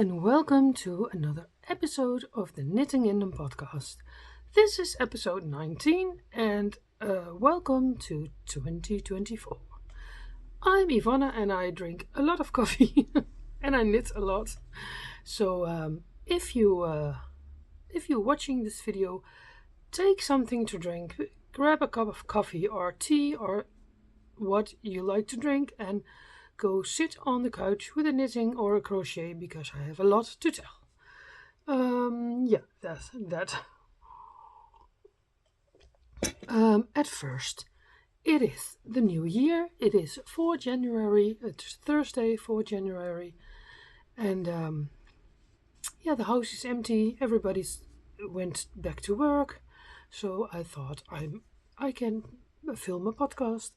and welcome to another episode of the Knitting in Them podcast. This is episode 19 and welcome to 2024. I'm Ivonne and I drink a lot of coffee and I knit a lot. So if you're watching this video, take something to drink, grab a cup of coffee or tea or what you like to drink and go sit on the couch with a knitting or a crochet because I have a lot to tell. That's that. At first, it is the new year. It is 4 January. It's Thursday, 4 January. And the house is empty. Everybody's went back to work. So I thought I can film a podcast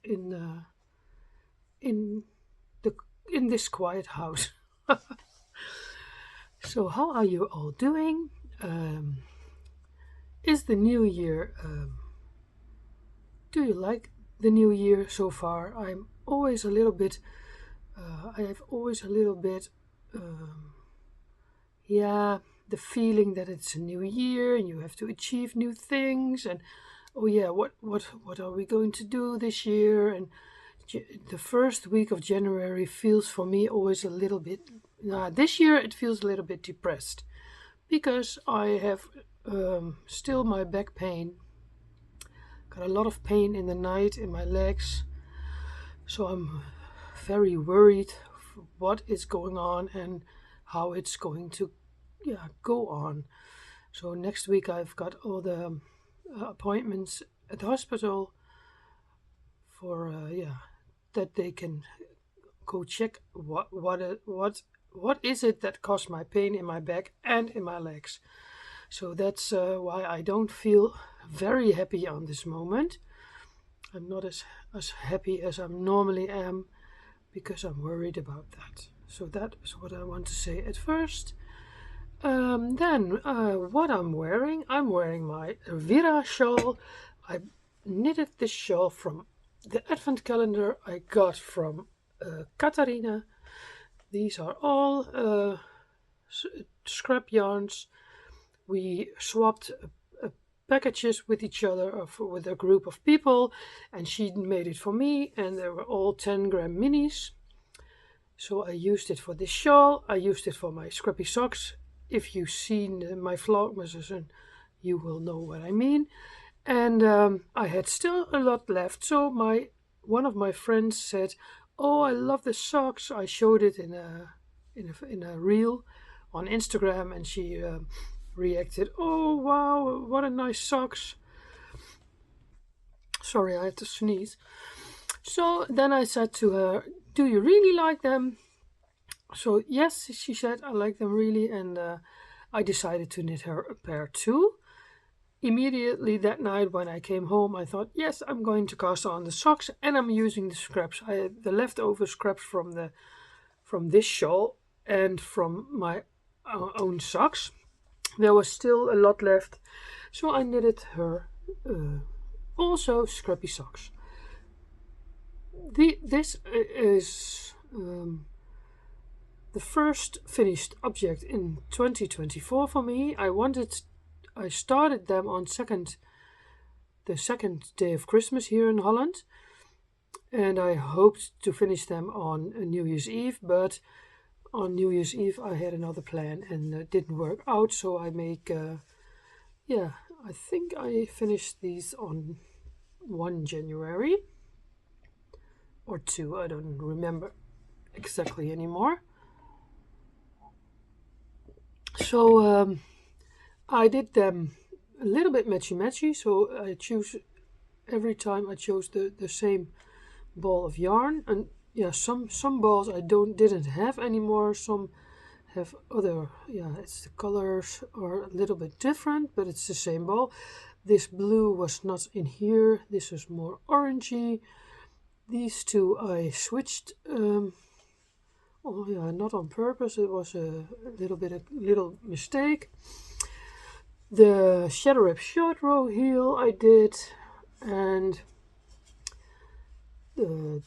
in this quiet house. So how are you all doing? Is the new year? Do you like the new year so far? I'm always a little bit. I have always a little bit. The feeling that it's a new year and you have to achieve new things and what are we going to do this year? And the first week of January feels for me always a little bit. This year it feels a little bit depressed because I have still my back pain. Got a lot of pain in the night in my legs, so I'm very worried what is going on and how it's going to go on. So next week I've got all the appointments at the hospital for that they can go check what is it that caused my pain in my back and in my legs. So that's why I don't feel very happy on this moment. I'm not as happy as I normally am because I'm worried about that. So that is what I want to say at first. Then what I'm wearing my Vira shawl. I knitted this shawl from the advent calendar I got from Katarina. These are all scrap yarns. We swapped packages with each other, with a group of people, and she made it for me, and they were all 10-gram minis. So I used it for this shawl. I used it for my scrappy socks. If you've seen my vlogmas, you will know what I mean. And I had still a lot left. So one of my friends said, "Oh, I love the socks." I showed it in a reel on Instagram, and she reacted, "Oh wow, what a nice socks." Sorry, I had to sneeze. So then I said to her, "Do you really like them?" So yes, she said, "I like them really," and I decided to knit her a pair too. Immediately that night when I came home, I thought, yes, I'm going to cast on the socks, and I'm using the scraps. I had the leftover scraps from this shawl and from my own socks. There was still a lot left, so I knitted her also scrappy socks. This is the first finished object in 2024 for me. I started them on the second day of Christmas here in Holland, and I hoped to finish them on New Year's Eve, but on New Year's Eve I had another plan and it didn't work out, so I think I finished these on 1 January or 2, I don't remember exactly anymore. So I did them a little bit matchy, so every time I chose the same ball of yarn, and some balls I didn't have anymore, some have other, it's the colors are a little bit different, but it's the same ball. This blue was not in here, this was more orangey. These two I switched, not on purpose, it was a little mistake. The shadow wrap short row heel I did, and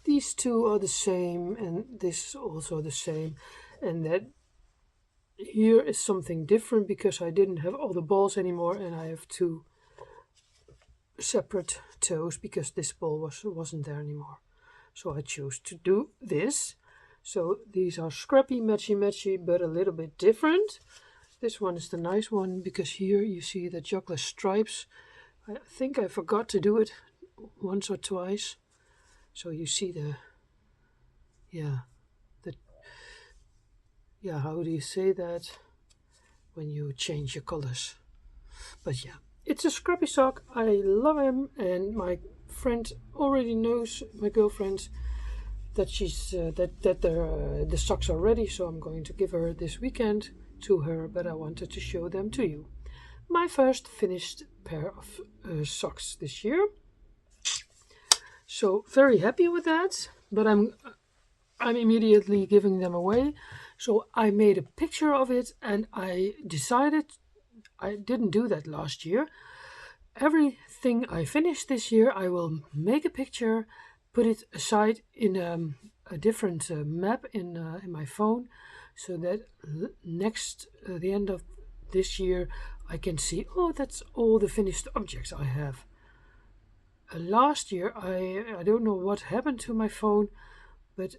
these two are the same, and this is also the same, and that here is something different because I didn't have all the balls anymore, and I have two separate toes because this ball wasn't there anymore. So I chose to do this. So these are scrappy matchy but a little bit different. This one is the nice one because here you see the chocolate stripes. I think I forgot to do it once or twice. So you see the how do you say that when you change your colors? But yeah, it's a scrappy sock. I love him, and my friend already knows, my girlfriend, that she's the socks are ready. So I'm going to give her this weekend to her. But I wanted to show them to you. My first finished pair of socks this year. So very happy with that. But I'm immediately giving them away. So I made a picture of it, and I decided I didn't do that last year. Everything I finish this year, I will make a picture, put it aside in a different map in my phone, so that next the end of this year, I can see, oh, that's all the finished objects I have. Last year, I don't know what happened to my phone, but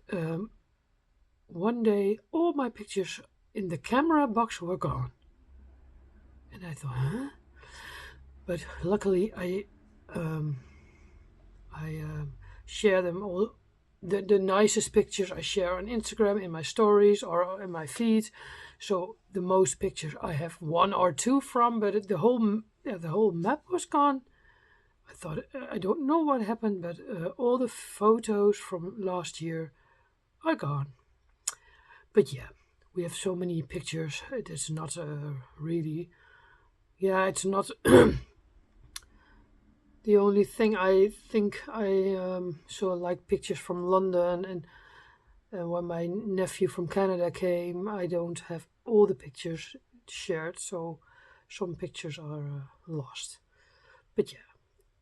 one day all my pictures in the camera box were gone. And I thought, huh? But luckily I share them all. The nicest pictures I share on Instagram in my stories or in my feed. So the most pictures I have one or two from, but the whole map was gone. I thought, I don't know what happened, but all the photos from last year are gone. But yeah, we have so many pictures. It is not really. Yeah, it's not. The only thing I think I saw like pictures from London, and when my nephew from Canada came, I don't have all the pictures shared, so some pictures are lost. But yeah,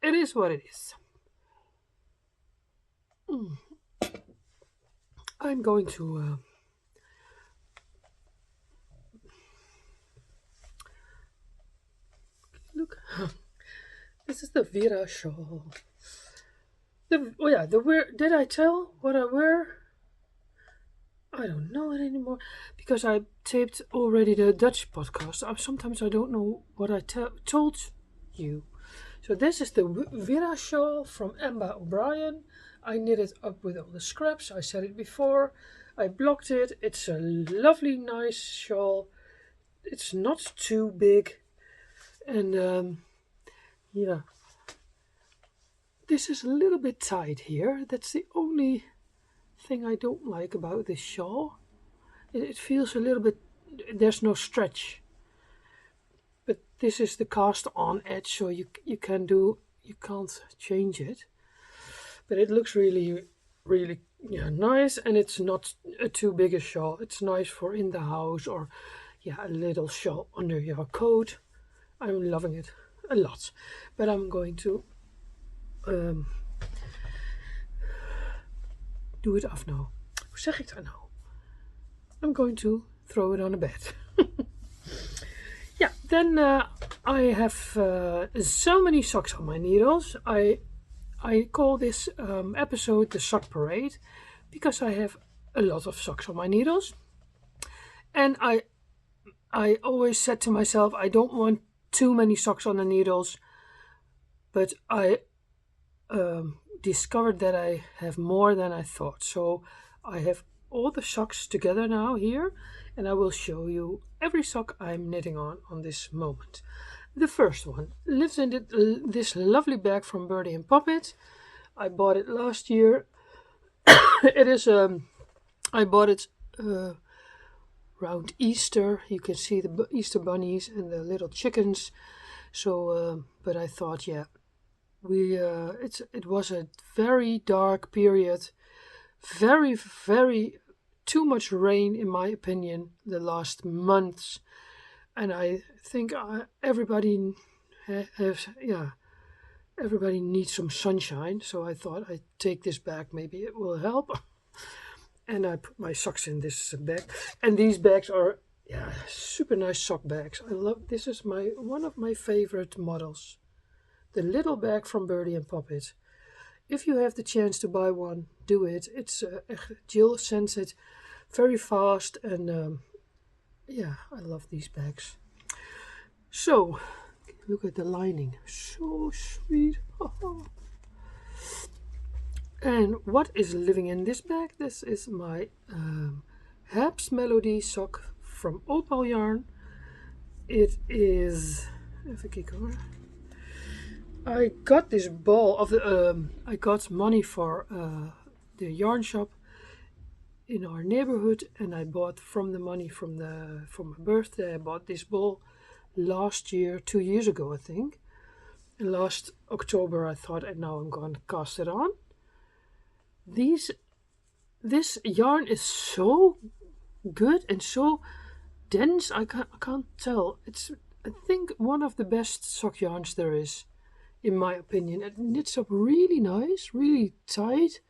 it is what it is. I'm going to look. This is the Vera shawl. The wear. Did I tell what I wear? I don't know it anymore because I taped already the Dutch podcast. Sometimes I don't know what I told you. So this is the Vera shawl from Emma O'Brien. I knit it up with all the scraps. I said it before. I blocked it. It's a lovely, nice shawl. It's not too big, and yeah. This is a little bit tight here. That's the only thing I don't like about this shawl. It feels a little bit, there's no stretch. But this is the cast on edge, so you can't change it. But it looks really, really nice, and it's not too big a shawl. It's nice for in the house, or a little shawl under your coat. I'm loving it a lot. But I'm going to do it off now. Hoe zeg ik dat nou? I'm going to throw it on a bed. Then I have so many socks on my needles. I call this episode the sock parade because I have a lot of socks on my needles, and I always said to myself I don't want too many socks on the needles, but I discovered that I have more than I thought. So I have all the socks together now here, and I will show you every sock I'm knitting on this moment. The first one lives in this lovely bag from Birdie and Poppet. I bought it last year. It is I bought it around Easter. You can see the Easter bunnies and the little chickens. So, but I thought, it was a very dark period, very, very too much rain in my opinion the last months, and I think everybody everybody needs some sunshine. So I thought I'd take this bag, maybe it will help. And I put my socks in this bag, and these bags are Yeah, super nice sock bags. I love, this is one of my favorite models. The little bag from Birdie and Poppet. If you have the chance to buy one, do it. It's Jill sends it very fast, and yeah, I love these bags. So, look at the lining, so sweet. And what is living in this bag? This is my Habs Melody sock from Opal Yarn. It is, even kijken hoor. I got this ball of the. I got money for the yarn shop in our neighborhood, and I bought from the money from my birthday. I bought this ball last year, 2 years ago, I think. And last October, I thought, and now I'm going to cast it on. This yarn is so good and so dense. I can't tell. It's, I think, one of the best sock yarns there is, in my opinion. It knits up really nice, really tight,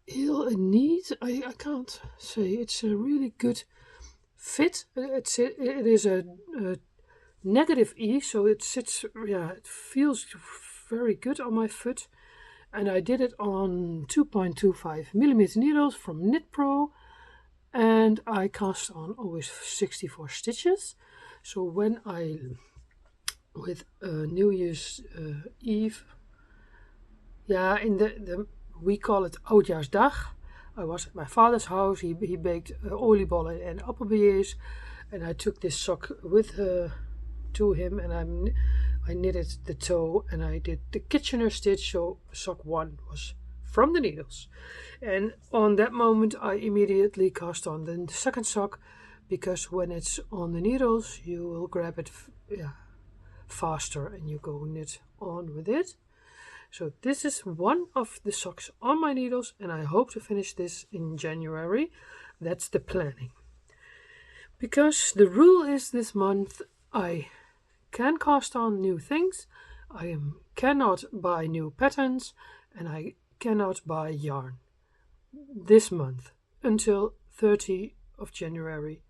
heel and neat. I can't say. It's a really good fit. It is a negative E, so it sits. Yeah, it feels very good on my foot. And I did it on 2.25 millimeter needles from Knit Pro, and I cast on always 64 stitches. So when I, with New Year's Eve, yeah, in we call it Oudjaarsdag. I was at my father's house. He baked oliebollen and appelbeers, and I took this sock with to him, and I knitted the toe, and I did the Kitchener stitch. So sock 1 was from the needles, and on that moment I immediately cast on the second sock, because when it's on the needles you will grab it faster and you go knit on with it. So this is one of the socks on my needles, and I hope to finish this in January. That's the planning. Because the rule is this month I can cast on new things, cannot buy new patterns, and I cannot buy yarn this month until 30 of January.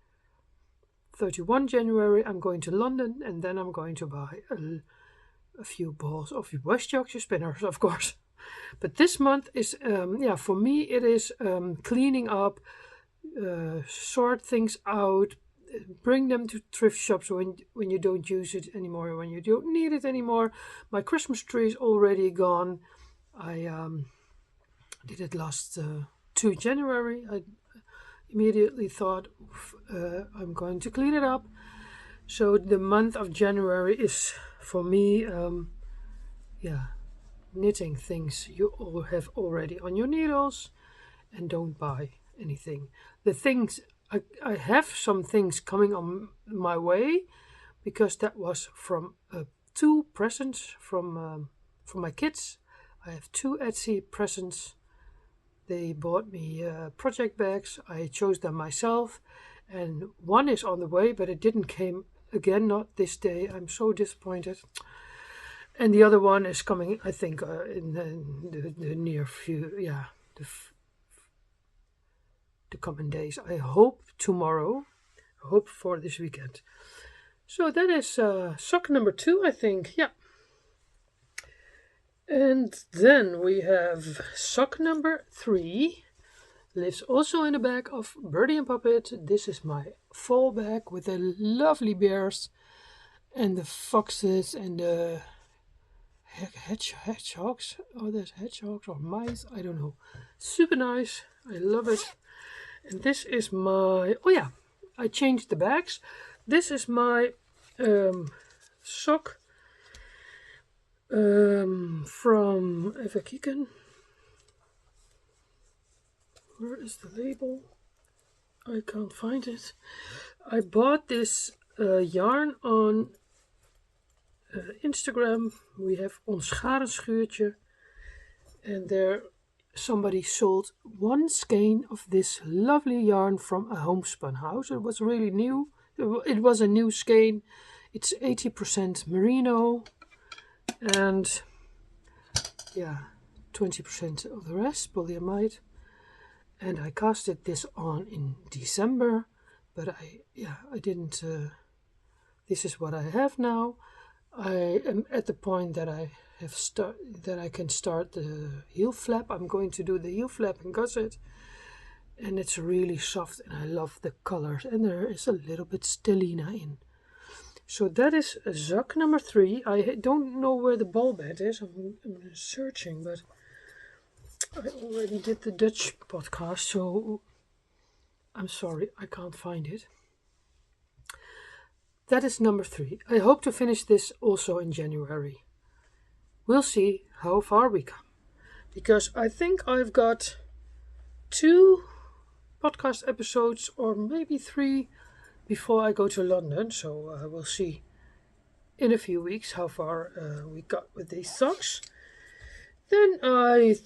31 January I'm going to London, and then I'm going to buy a few balls of West Yorkshire spinners, of course. But this month is, for me it is cleaning up, sort things out, bring them to thrift shops when you don't use it anymore, when you don't need it anymore. My Christmas tree is already gone. I did it last 2 January. I immediately thought I'm going to clean it up. So the month of January is for me, knitting things you all have already on your needles, and don't buy anything. The things, I have some things coming on my way, because that was from 2 presents from my kids. I have 2 Etsy presents. They bought me project bags. I chose them myself, and one is on the way, but it didn't came again, not this day. I'm so disappointed. And the other one is coming, I think, in the near future, the coming days. I hope tomorrow. I hope for this weekend. So that is sock number 2, I think. Yeah. And then we have sock number 3. Lives also in the bag of Birdie and Puppet. This is my fall bag with the lovely bears and the foxes and the hedgehogs. Oh, there's hedgehogs or mice. I don't know. Super nice. I love it. And this is my... Oh yeah, I changed the bags. This is my sock from... Even kijken. Where is the label? I can't find it. I bought this yarn on Instagram. We have ons Schuurtje, and there somebody sold 1 skein of this lovely yarn from a homespun house. It was really new. It was a new skein. It's 80% merino, and 20% of the rest polyamide. And I casted this on in December, but I didn't. This is what I have now. I am at the point that I can start the heel flap. I'm going to do the heel flap and gusset, and it's really soft, and I love the colors. And there is a little bit stellina in. So that is sock number 3. I don't know where the ball bed is. I'm searching, but I already did the Dutch podcast, so I'm sorry, I can't find it. That is number 3. I hope to finish this also in January. We'll see how far we come. Because I think I've got 2 podcast episodes, or maybe 3, before I go to London. So we'll see in a few weeks how far we got with these socks. Then I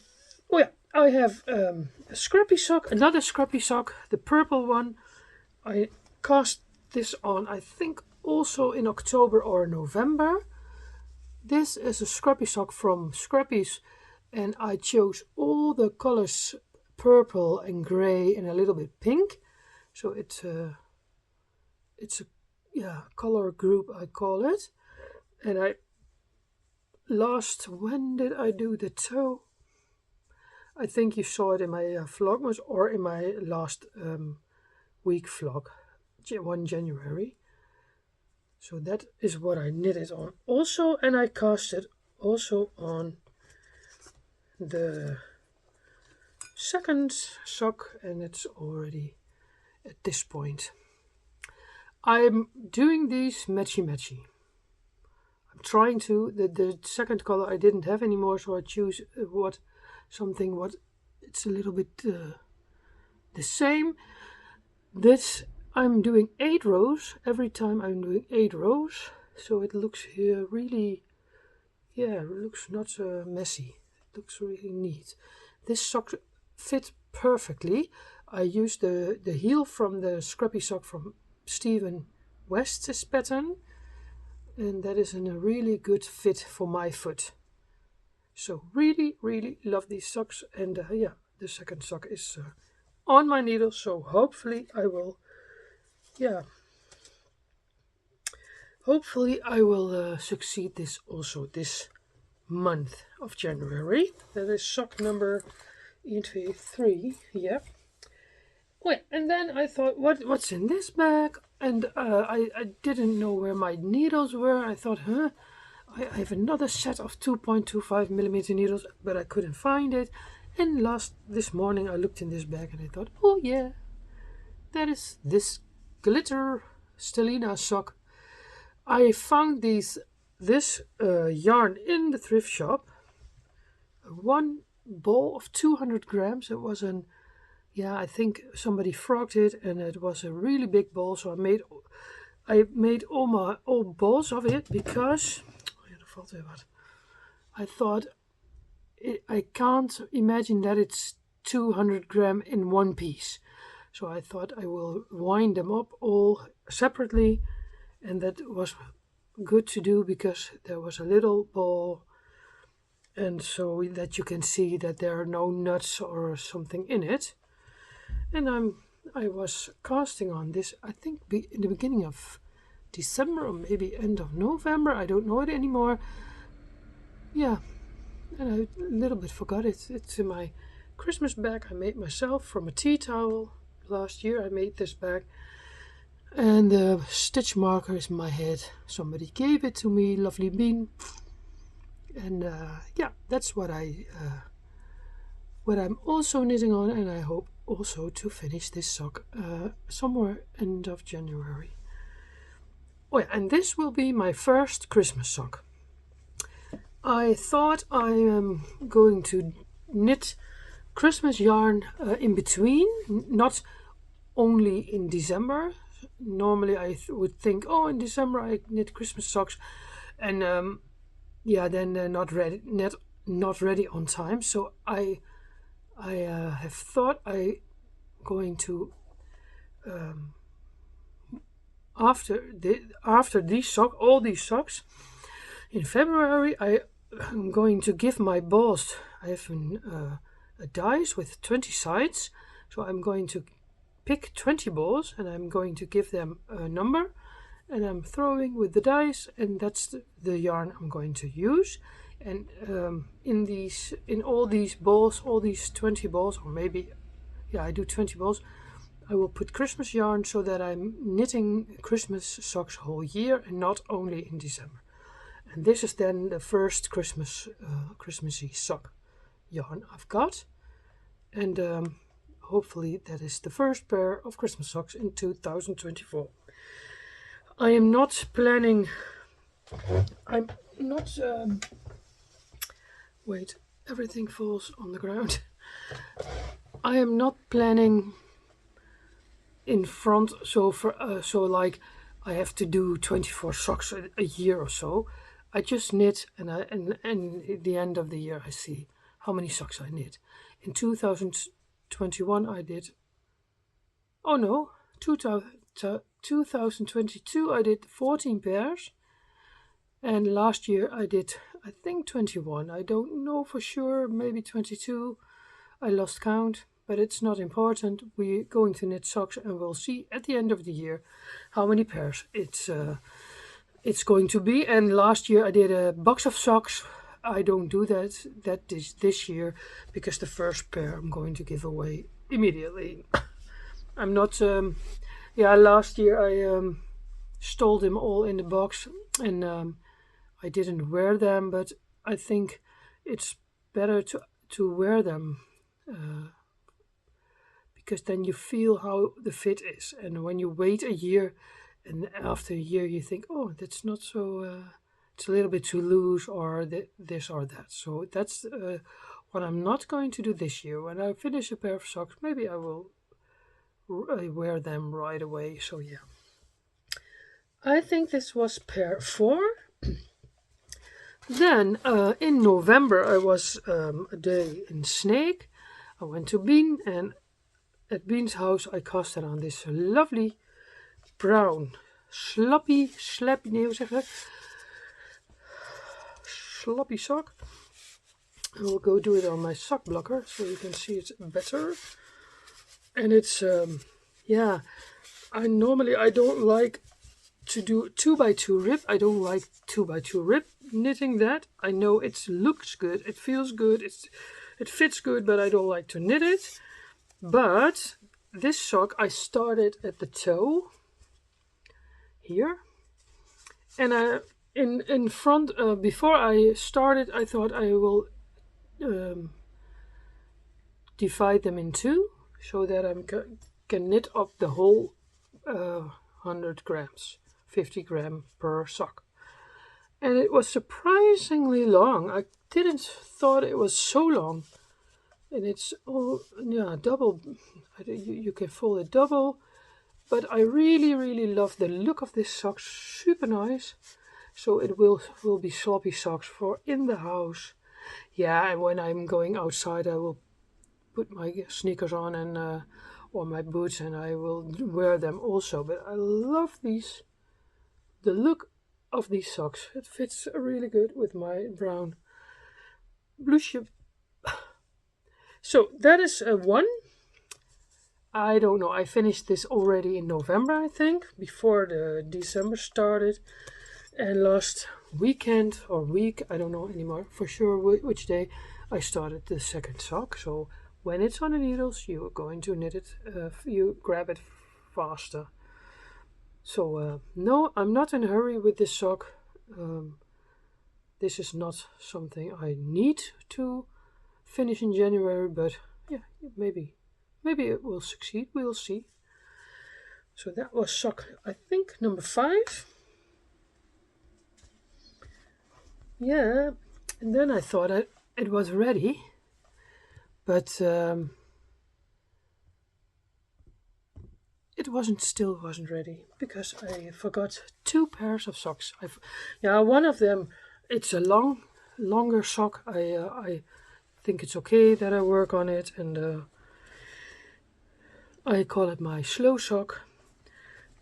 have a scrappy sock, another scrappy sock, the purple one. I cast this on, I think, also in October or November. This is a scrappy sock from Scrappies, and I chose all the colors purple and grey and a little bit pink. So it's a color group, I call it. And when did I do the toe? I think you saw it in my vlogmas or in my last week vlog, 1 January. So that is what I knitted on also, and I cast it also on the second sock, and it's already at this point. I'm doing these matchy. I'm trying to, the second color I didn't have anymore, so I choose something it's a little bit the same. This I'm doing 8 rows. Every time I'm doing 8 rows, so it looks here really, it looks not messy. It looks really neat. This sock fit perfectly. I used the heel from the scrappy sock from Stephen West's pattern, and that is in a really good fit for my foot. So really love these socks, and the second sock is on my needle, so hopefully I will succeed this also this month of January. That is sock number 1, 2, 3. Yeah. Well, and then I thought, what's in this bag? And I didn't know where my needles were. I thought, I have another set of 2.25 millimeter needles, but I couldn't find it. And this morning I looked in this bag and I thought, oh yeah, that is this glitter stellina sock. I found this yarn in the thrift shop. One ball of 200 grams. It was I think somebody frogged it, and it was a really big ball. So I made all balls of it because I thought I can't imagine that it's 200 gram in one piece. So I thought I will wind them up all separately, and that was good to do because there was a little ball, and so that you can see that there are no nuts or something in it. And I was casting on this, I think, in the beginning of December or maybe end of November. I don't know it anymore. Yeah, and I a little bit forgot it. It's in my Christmas bag I made myself from a tea towel. Last year I made this bag, and the stitch marker is my head. Somebody gave it to me, lovely bean. And that's what I'm also knitting on, and I hope also to finish this sock somewhere end of January. Oh yeah, and this will be my first Christmas sock. I thought I am going to knit Christmas yarn in between, not only in December. Normally I would think, in December I knit Christmas socks, and then they're not ready on time. So I have thought I going to after all these socks in February, I'm going to give my balls. I have a dies with 20 sides, so I'm going to pick 20 balls and I'm going to give them a number, and I'm throwing with the dice, and that's the yarn I'm going to use. And in all these balls, all these 20 balls, or maybe, yeah, I do 20 balls, I will put Christmas yarn so that I'm knitting Christmas socks whole year and not only in December. And this is then the first Christmassy sock yarn I've got. And hopefully that is the first pair of Christmas socks in 2024. I am not planning, I'm not, wait, everything falls on the ground. I am not planning in front, so like I have to do 24 socks a year or so. I just knit, and at the end of the year I see how many socks I knit. In 2021 I did, oh no, 2022 I did 14 pairs, and last year I did, I think, 21. I don't know for sure, maybe 22. I lost count, but it's not important. We're going to knit socks and we'll see at the end of the year how many pairs it's going to be. And last year I did a box of socks. I don't do that this year, because the first pair I'm going to give away immediately. I'm not, last year I stole them all in the box, and I didn't wear them, but I think it's better to wear them, because then you feel how the fit is. And when you wait a year, and after a year you think, oh, that's not so, it's a little bit too loose, or this or that. So that's what I'm not going to do this year. When I finish a pair of socks, maybe I will wear them right away. So yeah, I think this was pair 4. Then in November I was a day in Sneek. I went to Bean, and at Bean's house I casted on this lovely brown sloppy sock. I will go do it on my sock blocker so you can see it better. And it's I don't like to do 2x2 rib. I don't like 2x2 rib knitting that. I know it looks good, it feels good, it fits good, but I don't like to knit it. But this sock I started at the toe here, and in front, before I started, I thought I will divide them in two so that I can knit up the whole 100 grams, 50 gram per sock. And it was surprisingly long. I didn't thought it was so long. And it's all, double. You can fold it double. But I really, really love the look of this sock. Super nice. So it will be sloppy socks for in the house. Yeah, and when I'm going outside, I will put my sneakers on and or my boots, and I will wear them also. But I love these. The look of these socks. It fits really good with my brown blouseje. So that is one. I don't know. I finished this already in November, I think, before the December started. And last weekend or week, I don't know anymore for sure which day, I started the second sock. So when it's on the needles, you're going to knit it. You grab it faster. So no, I'm not in a hurry with this sock. This is not something I need to finish in January, but yeah, maybe it will succeed. We'll see. So that was sock, I think, number 5. Yeah, and then I thought it was ready, but it wasn't ready, because I forgot 2 pairs of socks. One of them, it's a longer sock. I think it's okay that I work on it, and I call it my slow sock.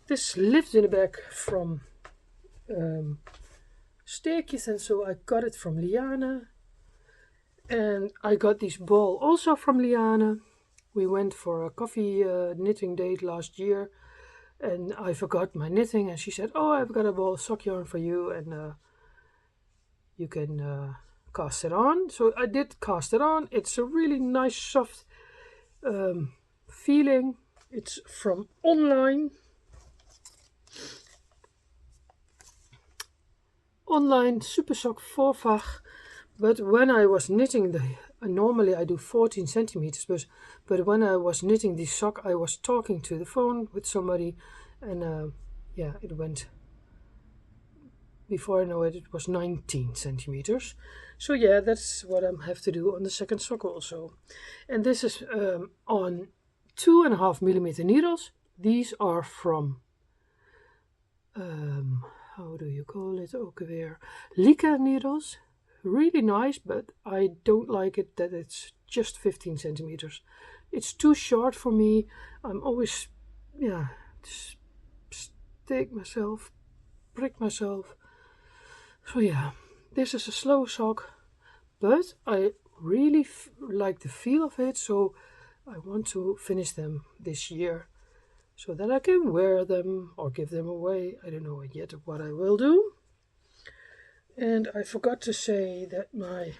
This lived in the back from steekjes, and so I got it from Liana. And I got this ball also from Liana. We went for a coffee knitting date last year, and I forgot my knitting, and she said, "Oh, I've got a ball of sock yarn for you, and you can cast it on." So I did cast it on. It's a really nice, soft feeling. It's from online super sock 4-vach. But when I was knitting normally I do 14 centimeters, but when I was knitting the sock, I was talking to the phone with somebody, and yeah, it went, before I know it, it was 19 centimeters. So yeah, that's what I have to do on the second sock also. And this is on 2.5 millimeter needles. These are from, how do you call it ook weer? Lika needles. Really nice, but I don't like it that it's just 15 centimeters. It's too short for me. I'm always, yeah, prick myself. So yeah, this is a slow sock, but I really like the feel of it, so I want to finish them this year so that I can wear them or give them away. I don't know yet what I will do. And I forgot to say that my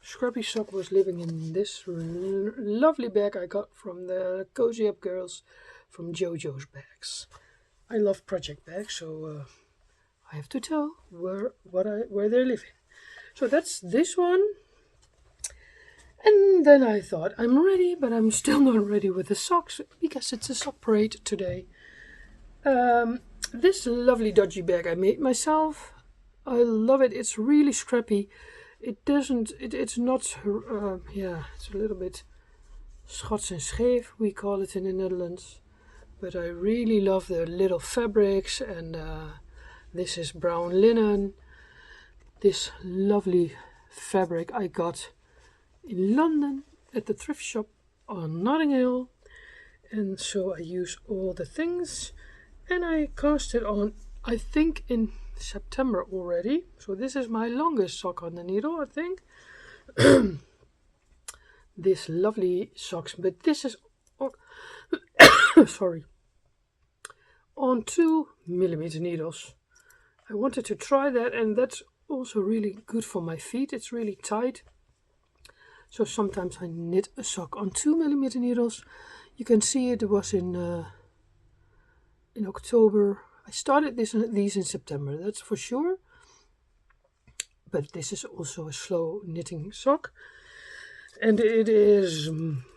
scrubby sock was living in this lovely bag I got from the Cozy Up Girls from JoJo's Bags. I love project bags, so I have to tell where they're living. So that's this one. And then I thought, I'm ready, but I'm still not ready with the socks because it's a sock parade today. This lovely dodgy bag I made myself. I love it. It's really scrappy. It's not, yeah, it's a little bit schots en scheef, we call it in the Netherlands. But I really love the little fabrics, and this is brown linen. This lovely fabric I got in London at the thrift shop on Notting Hill. And so I use all the things, and I cast it on, I think, in September already. So this is my longest sock on the needle, I think. This lovely socks, but this is sorry, on 2 millimeter needles. I wanted to try that, and that's also really good for my feet. It's really tight, so sometimes I knit a sock on 2 millimeter needles. You can see it was in October. I started these in September, that's for sure. But this is also a slow knitting sock, and it is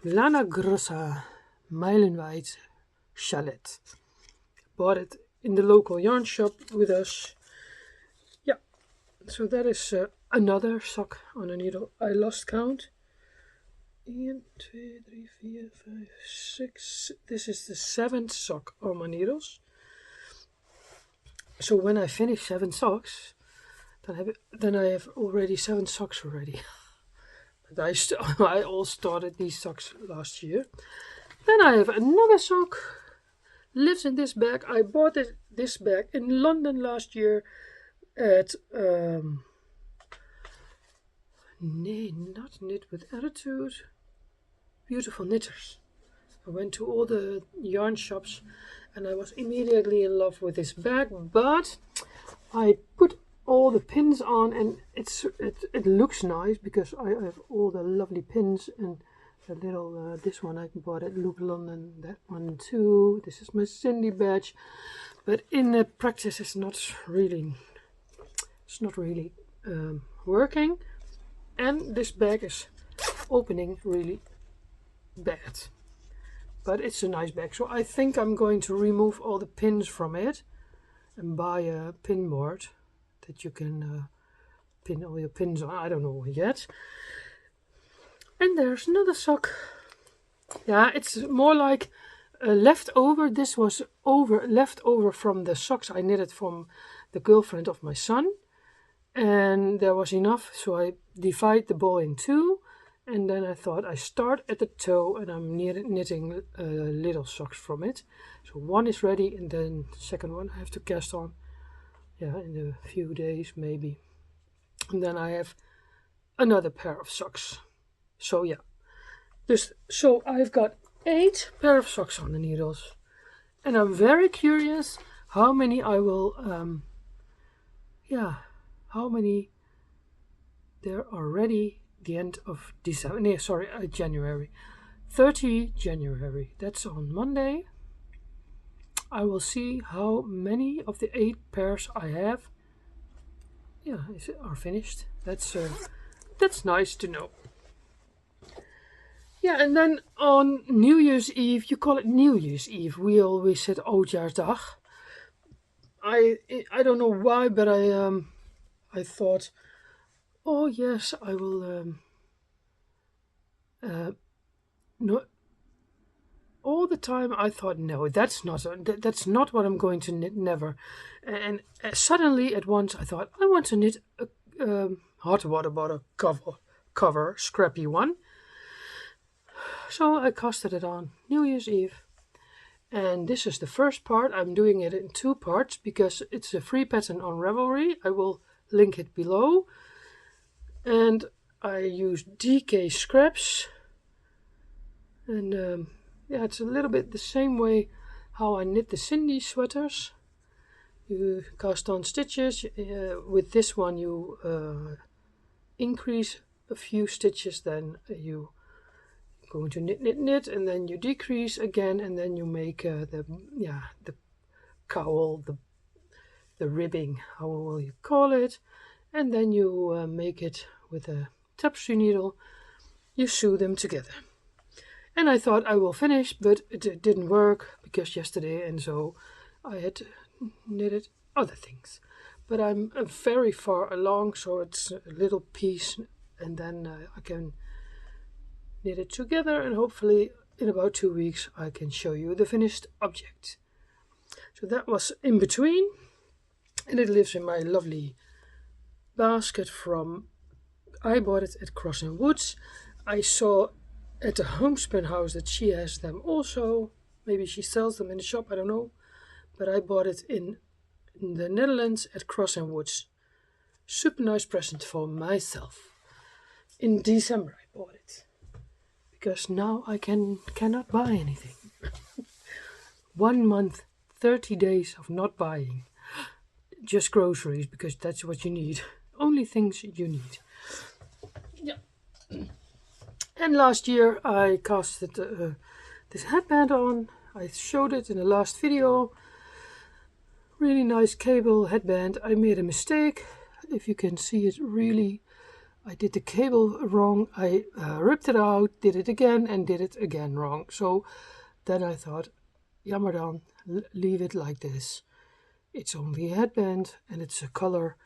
Lana Grossa Meilenweit Chalet. Bought it in the local yarn shop with us. Yeah, so that is another sock on a needle. I lost count. 1, 2, 3, 4, 5, 6. This is the 7th sock on my needles. So when I finish 7 socks, then I have already 7 socks already. But I all started these socks last year. Then I have another sock. Lives in this bag. I bought this bag in London last year at not Knit with Attitude, Beautiful Knitters. I went to all the yarn shops and I was immediately in love with this bag, but I put all the pins on, and it looks nice because I have all the lovely pins, and the little this one I bought at Loop London, that one too. This is my Cindy badge, but in practice it's not really working, and this bag is opening really bad. But it's a nice bag, so I think I'm going to remove all the pins from it and buy a pin board that you can pin all your pins on. I don't know yet. And there's another sock. Yeah, it's more like a leftover. This was leftover from the socks I knitted from the girlfriend of my son. And there was enough, so I divide the ball in 2. And then I thought I start at the toe and I'm knitting little socks from it. So one is ready, and then the second one I have to cast on, yeah, in a few days maybe. And then I have another pair of socks. So yeah, So I've got 8 pair of socks on the needles, and I'm very curious how many I will, how many there are already the end of December. No, sorry, January. 30 January. That's on Monday. I will see how many of the 8 pairs I have, are finished. That's nice to know. Yeah, and then on New Year's Eve, you call it New Year's Eve. We always said Oudjaarsdag. I don't know why, but I thought, oh yes, I will no. All the time I thought, no, that's not what I'm going to knit. Never. And suddenly at once I thought, I want to knit a hot water bottle cover scrappy one. So I casted it on New Year's Eve. And this is the first part. I'm doing it in 2 parts because it's a free pattern on Ravelry. I will link it below. And I use DK scraps. And it's a little bit the same way how I knit the Cindy sweaters. You cast on stitches. With this one you increase a few stitches, then you going to knit, and then you decrease again, and then you make the cowl, the ribbing, how will you call it, and then you make it with a tapestry needle. You sew them together. And I thought I will finish, but it didn't work because yesterday, and so I had knitted other things. But I'm very far along, so it's a little piece, and then I can knit it together, and hopefully in about 2 weeks I can show you the finished object. So that was in between, and it lives in my lovely basket I bought it at Cross and Woods. I saw at the homespun house that she has them also. Maybe she sells them in the shop, I don't know. But I bought it in the Netherlands at Cross and Woods. Super nice present for myself. In December I bought it. Because now I cannot buy anything. 1 month, 30 days of not buying. Just groceries, because that's what you need. Only things you need. Yeah. And last year I casted this headband on. I showed it in the last video. Really nice cable headband. I made a mistake. If you can see it, really, I did the cable wrong. I ripped it out, did it again, and did it again wrong. So then I thought, jammer dan, leave it like this. It's only a headband, and it's a color,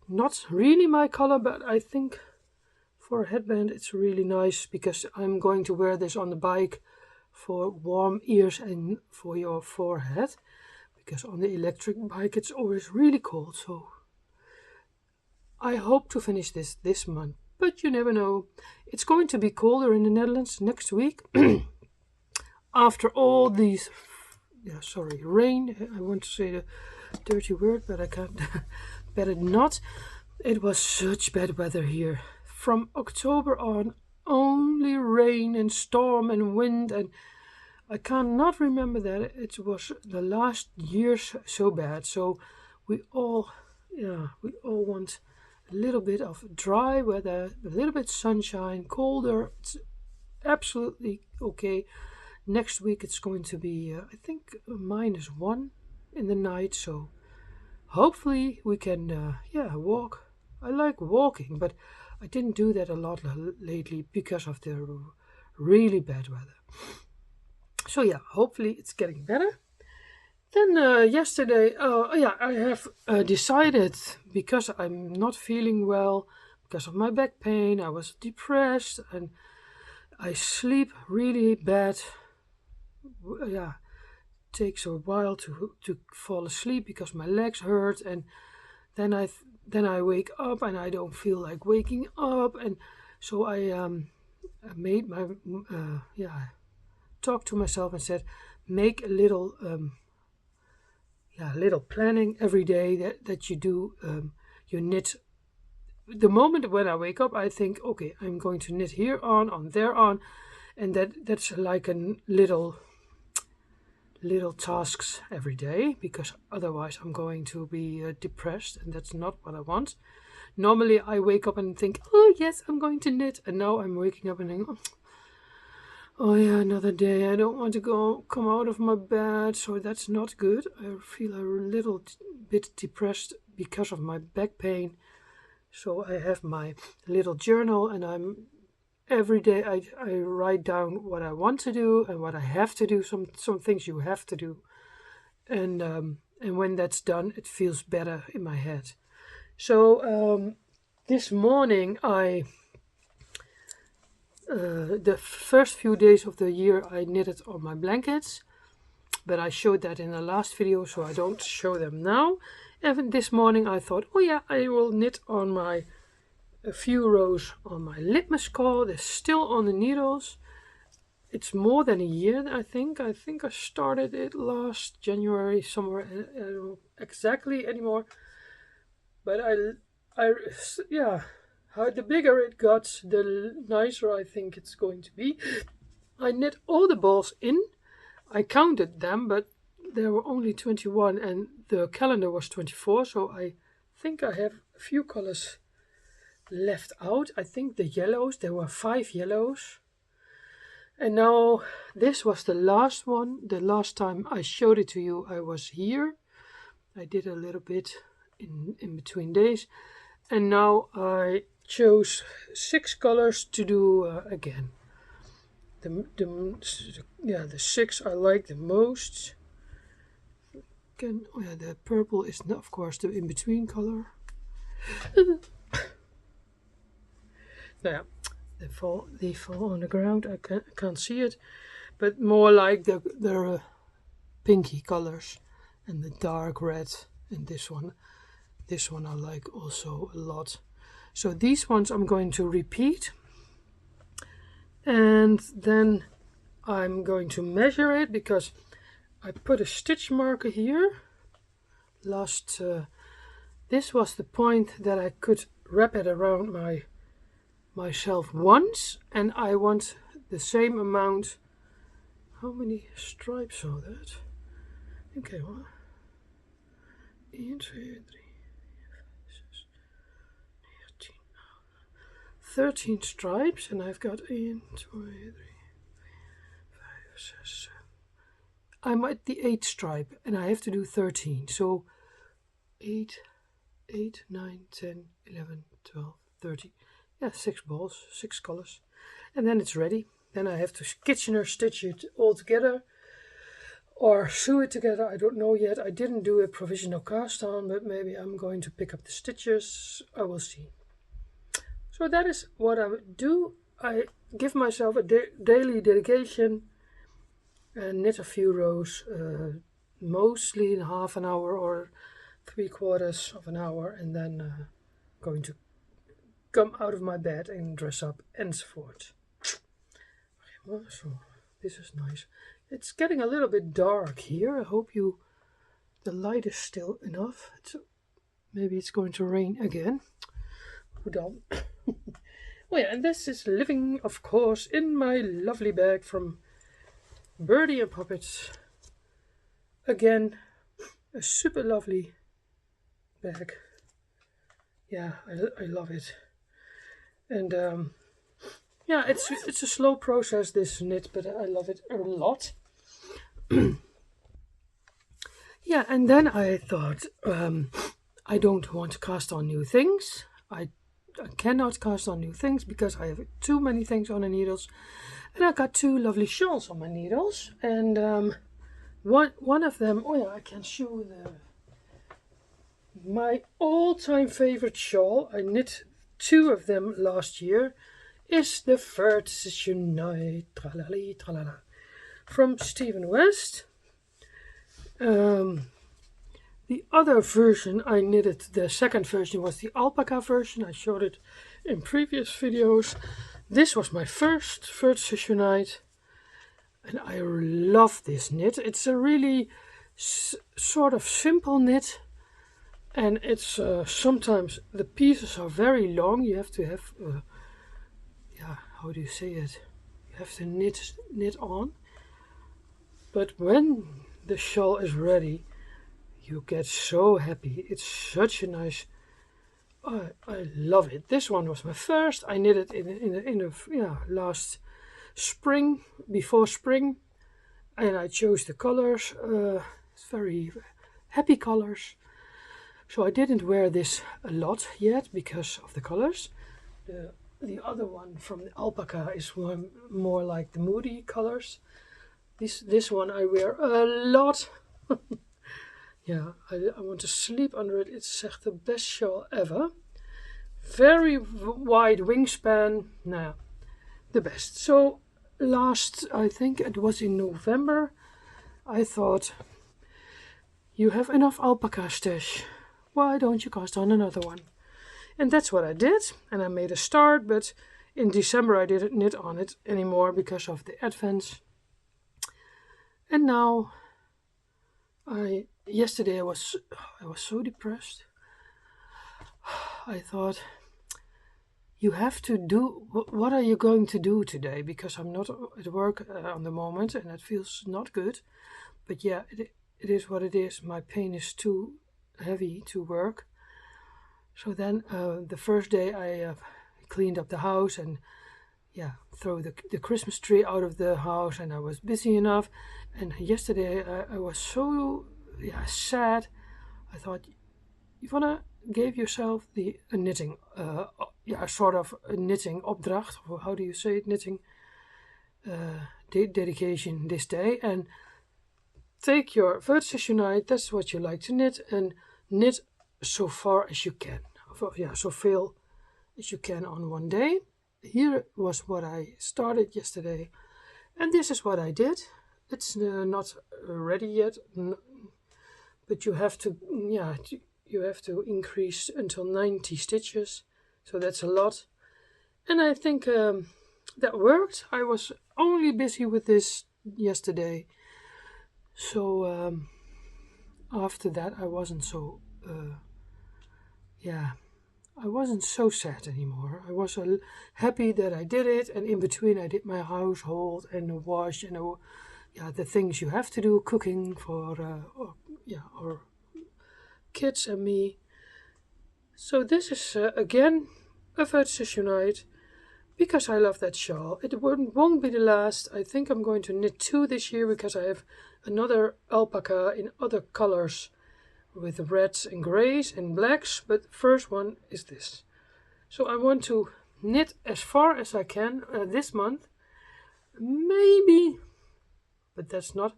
not really my color, but I think for a headband it's really nice, because I'm going to wear this on the bike for warm ears and for your forehead, because on the electric bike it's always really cold. So I hope to finish this month, but you never know. It's going to be colder in the Netherlands next week. After all these, rain. I want to say the dirty word, but I can't. Better not. It was such bad weather here. From October on, only rain and storm and wind, and I cannot remember that it was the last years so bad. So we all want a little bit of dry weather, a little bit sunshine, colder. It's absolutely okay. Next week it's going to be, I think, -1 in the night. So hopefully we can, walk. I like walking, but I didn't do that a lot lately because of the really bad weather. So yeah, hopefully it's getting better. Then yesterday, I have decided, because I'm not feeling well, because of my back pain, I was depressed and I sleep really bad. Yeah, it takes a while to fall asleep because my legs hurt, and then I wake up and I don't feel like waking up, and so I made my talked to myself and said, make a little little planning every day that you do. You knit. The moment when I wake up, I think, okay, I'm going to knit here on there on, And that's like a little tasks every day, because otherwise I'm going to be depressed, and that's not what I want. Normally I wake up and think, oh yes, I'm going to knit, and now I'm waking up and thinking, oh yeah, another day. I don't want to come out of my bed, so that's not good. I feel a little bit depressed because of my back pain. So I have my little journal, and every day I write down what I want to do and what I have to do. Some things you have to do, and when that's done, it feels better in my head. So this morning the first few days of the year I knitted on my blankets, but I showed that in the last video, so I don't show them now. And this morning I thought, oh yeah, I will knit on a few rows on my litmus cord. They're still on the needles. It's more than a year, I think. I think I started it last January somewhere. I don't know exactly anymore. But yeah, the bigger it got, the nicer I think it's going to be. I knit all the balls in. I counted them, but there were only 21 and the calendar was 24, so I think I have a few colors left out. I think the yellows, there were 5 yellows. And now this was the last one. The last time I showed it to you, I was here. I did a little bit in between days. And now I chose 6 colors to do again. The 6 I like the most. Again, oh yeah, the purple is not, of course, the in-between color. Now, they fall on the ground. I can't see it, but more like the pinky colors and the dark red. And this one I like also a lot. So these ones I'm going to repeat, and then I'm going to measure it, because I put a stitch marker here. This was the point that I could wrap it around myself once, and I want the same amount. How many stripes are that? Okay, 1, 2, 3, 13 stripes, and I've got 1, 2, 3, 5, 6, 7. I'm at the 8th stripe, and I have to do 13. So 8, 9, 10, 11, 12, 13. Yeah, 6 balls, 6 colors, and then it's ready. Then I have to Kitchener stitch it all together, or sew it together. I don't know yet. I didn't do a provisional cast on, but maybe I'm going to pick up the stitches. I will see. So that is what I do. I give myself a daily dedication and knit a few rows, mostly in half an hour or 3/4 of an hour, and then going to come out of my bed and dress up and so forth. So this is nice. It's getting a little bit dark here. I hope the light is still enough. Maybe it's going to rain again. Hold on. Oh yeah, and this is living, of course, in my lovely bag from Birdie and Puppets. Again, a super lovely bag. Yeah, I love it. And yeah, it's a slow process, this knit, but I love it a lot. Yeah, and then I thought, I don't want to cast on new things. I cannot cast on new things because I have too many things on the needles. And I got 2 lovely shawls on my needles. And one of them, oh yeah, I can show my all-time favorite shawl. I knit 2 of them last year. Is the Especialy tralala tralala from Stephen West. The other version I knitted, the second version was the alpaca version. I showed it in previous videos. This was my first Especialy, and I love this knit. It's a really sort of simple knit, and it's sometimes the pieces are very long. You have to have, yeah, how do you say it? You have to knit on. But when the shawl is ready, you get so happy. It's such a nice. I love it. This one was my first. I knit it in the last spring, before spring, and I chose the colors. It's very happy colors. So I didn't wear this a lot yet because of the colors. The other one from the alpaca is more like the moody colors. This one I wear a lot. Yeah, I want to sleep under it. It's echt the best shawl ever. Very wide wingspan. Nah, the best. So last, I think it was in November, I thought, you have enough alpaca stash. Why don't you cast on another one? And that's what I did. And I made a start, but in December I didn't knit on it anymore because of the advents. And now yesterday I was so depressed. I thought, you have to do, what are you going to do today? Because I'm not at work on the moment and it feels not good. But yeah, it is what it is. My pain is too heavy to work. So then the first day I cleaned up the house and throw the Christmas tree out of the house, and I was busy enough. And yesterday I was so sad. I thought, Ivonne, give yourself a knitting, sort of a knitting opdracht, or how do you say it, knitting dedication this day, and take your vertices unite, that's what you like to knit, and knit so far as you can, so viel as you can on one day. Here was what I started yesterday, and this is what I did. It's not ready yet, but you have to increase until 90 stitches, so that's a lot. And I think that worked. I was only busy with this yesterday, so after that I wasn't so I wasn't so sad anymore. I was happy that I did it, and in between I did my household and the wash and the things you have to do, cooking for our kids and me. So this is again a vertices unite because I love that shawl. It won't be the last. I think I'm going to knit 2 this year because I have another alpaca in other colors with reds and grays and blacks, but the first one is this. So I want to knit as far as I can this month. Maybe, but that's not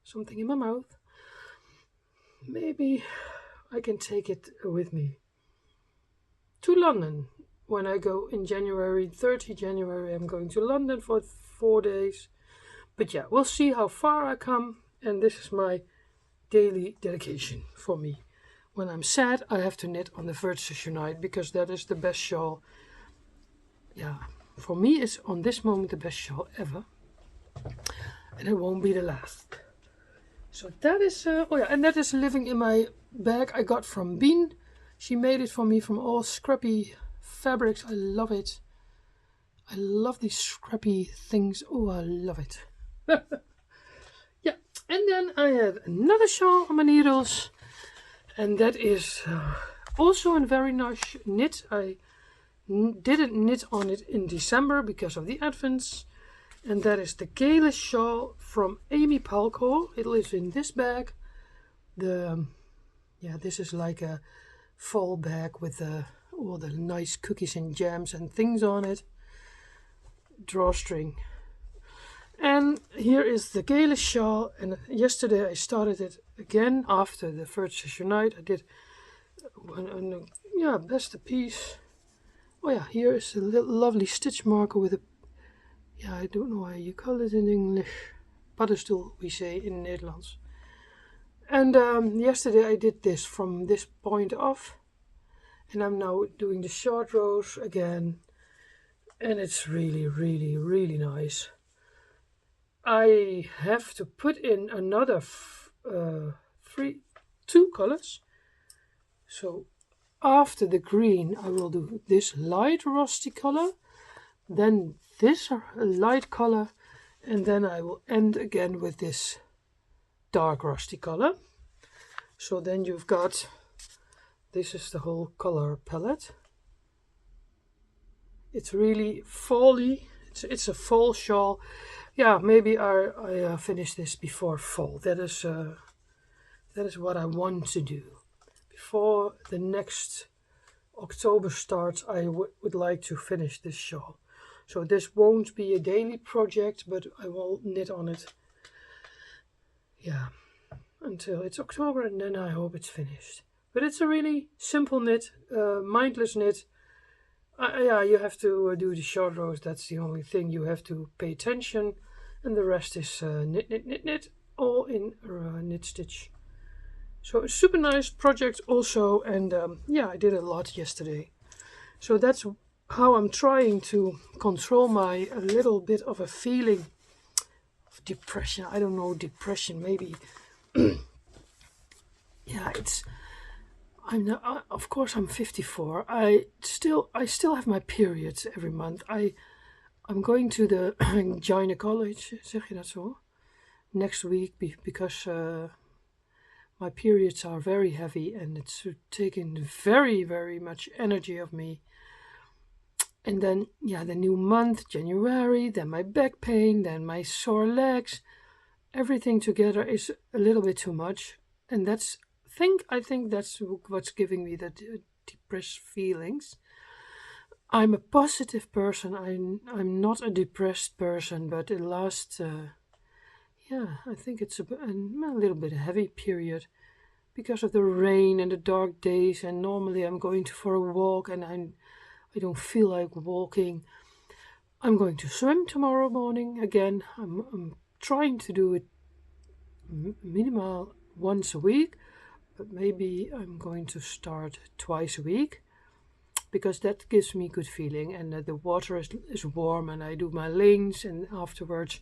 something in my mouth. Maybe I can take it with me to London when I go in January. 30 January I'm going to London for 4 days. But yeah, we'll see how far I come, and this is my daily dedication for me. When I'm sad, I have to knit on the vertices unite because that is the best shawl. Yeah, for me it's on this moment the best shawl ever, and it won't be the last. So that is and that is living in my bag I got from Bean. She made it for me from all scrappy fabrics. I love it. I love these scrappy things. Oh, I love it. Yeah, and then I had another shawl on my needles, and that is also a very nice knit. I didn't knit on it in December because of the advents, and that is the Gaelish shawl from Amy Palco. It lives in this bag. This is like a fall bag with all the nice cookies and jams and things on it. Drawstring. And here is the Gaelish shawl, and yesterday I started it again after the vertices unite. I did best a piece. Oh yeah, here is a little lovely stitch marker with I don't know how you call it in English. Paddenstoel, we say in Netherlands. And yesterday I did this from this point off, and I'm now doing the short rows again, and it's really, really, really nice. I have to put in another 2 colors. So after the green I will do this light rusty color, then this light color, and then I will end again with this dark rusty color. So then you've got, this is the whole color palette. It's really fall-y. It's a fall shawl. Yeah, maybe I finish this before fall. That is what I want to do. Before the next October starts, I would like to finish this shawl. So this won't be a daily project, but I will knit on it, yeah, until it's October, and then I hope it's finished. But it's a really simple knit, mindless knit. Yeah, you have to do the short rows. That's the only thing you have to pay attention, and the rest is knit, knit, knit, knit, all in knit stitch. So a super nice project also, and yeah, I did a lot yesterday. So that's how I'm trying to control my a little bit of a feeling of depression. I don't know, depression maybe. Yeah, it's. I'm not, of course I'm 54. I still have my periods every month. I'm going to the gynecologist, zeg je dat zo? Next week because my periods are very heavy and it's taking very, very much energy of me. And then, yeah, the new month, January, then my back pain, then my sore legs. Everything together is a little bit too much. And I think that's what's giving me the depressed feelings. I'm a positive person. I'm not a depressed person, but the last, yeah, I think it's a little bit heavy period because of the rain and the dark days. And normally I'm going for a walk, and I don't feel like walking. I'm going to swim tomorrow morning again. I'm trying to do it minimal once a week, but maybe I'm going to start twice a week because that gives me good feeling, and the water is warm, and I do my lanes, and afterwards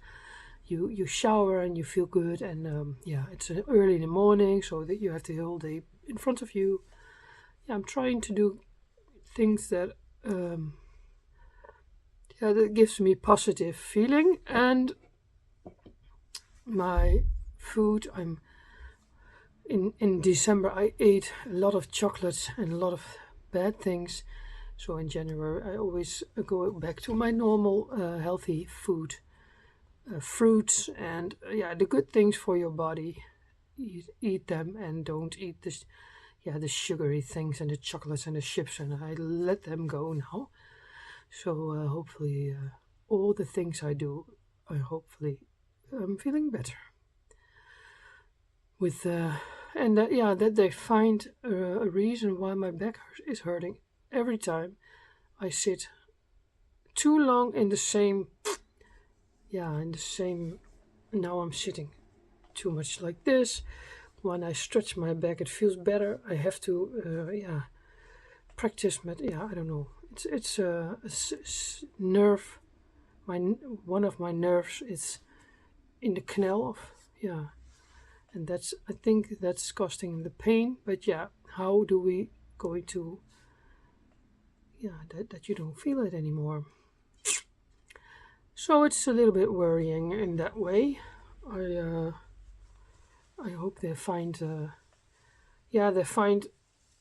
you shower and you feel good, and yeah, it's early in the morning, so that you have the whole day in front of you. Yeah, I'm trying to do things that yeah, that gives me positive feeling. And my food, in December I ate a lot of chocolates and a lot of bad things, so in January I always go back to my normal healthy food, fruits, and yeah, the good things for your body. Eat them, and don't eat this, yeah, the sugary things and the chocolates and the chips, and I let them go now. So hopefully all the things I do, hopefully I'm feeling better with and yeah, that they find a reason why my back is hurting every time I sit too long in the same, yeah, in the same. Now I'm sitting too much like this. When I stretch my back, it feels better. I have to yeah, practice. Yeah, I don't know. It's a nerve. One of my nerves is in the canal of, yeah, and I think that's causing the pain. But yeah, how do we going to, yeah, that you don't feel it anymore? So it's a little bit worrying in that way. I hope they find yeah, they find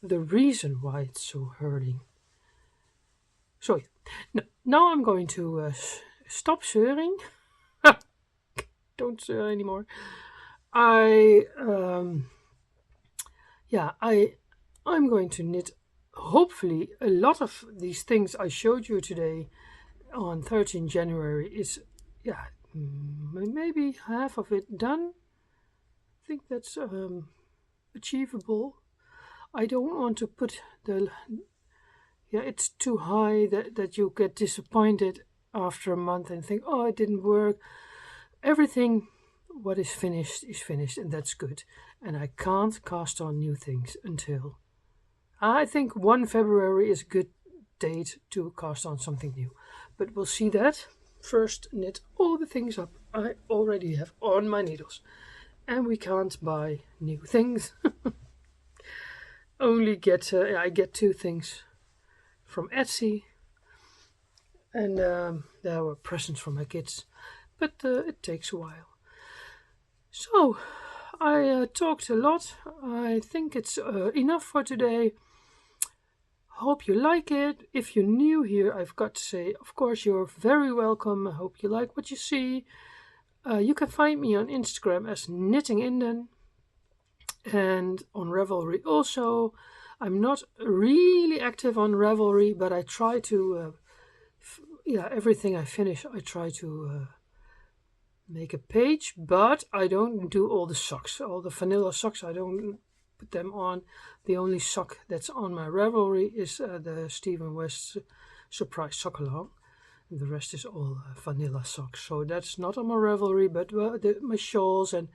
the reason why it's so hurting. So yeah, now I'm going to stop swearing. Don't swear anymore. Yeah, I'm going to knit hopefully a lot of these things I showed you today on 13 January is, yeah, maybe half of it done. I think that's achievable. I don't want to put yeah, it's too high that you get disappointed after a month and think, oh, it didn't work. Everything what is finished, and that's good. And I can't cast on new things until, I think 1 February is a good date to cast on something new. But we'll see that. First, knit all the things up I already have on my needles. And we can't buy new things. I get 2 things from Etsy. And there were presents for my kids, but it takes a while. So I talked a lot. I think it's enough for today. Hope you like it. If you're new here, I've got to say, of course, you're very welcome. I hope you like what you see. You can find me on Instagram as Knitting Inden and on Ravelry also. I'm not really active on Ravelry, but I try to, everything I finish, I try to make a page, but I don't do all the socks. All the vanilla socks, I don't put them on. The only sock that's on my Ravelry is the Stephen West Surprise Sock Along. And the rest is all vanilla socks. So that's not on my Ravelry, but my shawls and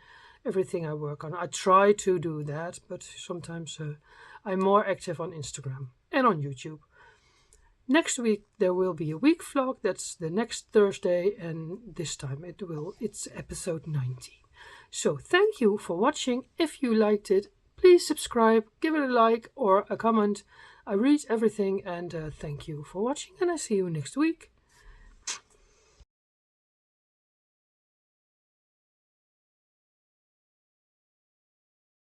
everything I work on. I try to do that, but sometimes I'm more active on Instagram and on YouTube. Next week there will be a week vlog. That's the next Thursday, and this time it's episode 90. So thank you for watching. If you liked it, please subscribe, give it a like or a comment. I read everything, and thank you for watching, and I see you next week.